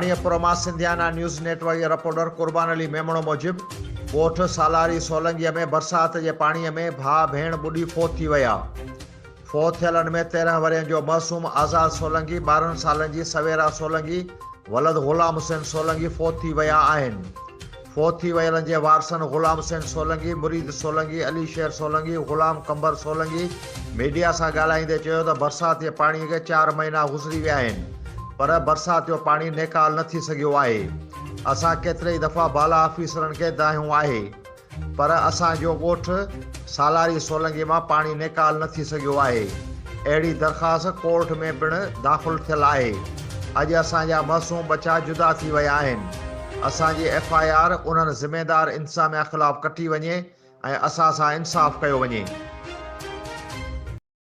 राणीपुर मां सिंधियाना news network जे reporter कुर्बान अली मेमणो मूजिब ॻोठ सालारी सोलंगीअ में बरसात जे पाणीअ में भाउ भेण ॿुॾी फोत थी विया। फोत थियलनि में 13 वरियनि जो मासूम आज़ाद सोलंगी, 12 सालनि जी सवेरा सोलंगी, वलद ग़ुलाम हुसैन सोलंगी फोत थी विया आहिनि। फोत थी वियलनि जे वारसनि ग़ुलाम हुसैन सोलंगी, मुरीद सोलंगी, अली शेर सोलंगी, ग़ुलाम कंबर सोलंगी मीडिया सां ॻाल्हाईंदे चयो त बरसात जे पाणीअ खे 4 महीना गुज़री विया आहिनि, पर बरसात जो पाणी नेकाल न थी सघियो आहे। असां केतिरे ई दफ़ा बाला ऑफिसरनि खे दाहियूं आहे, पर असांजो ॻोठ सालारी सोलंगी मां पाणी नेकाल न थी सघियो आहे। अहिड़ी दरख़्वास्त कोर्ट में पिणु दाख़िल थियल आहे। अॼु असांजा मासूम बचा जुदा थी विया आहिनि। असांजी FIR उन्हनि ज़िमेदार इंतज़ामिया ख़िलाफ़ कटी वञे ऐं असां सां इंसाफ़ कयो वञे।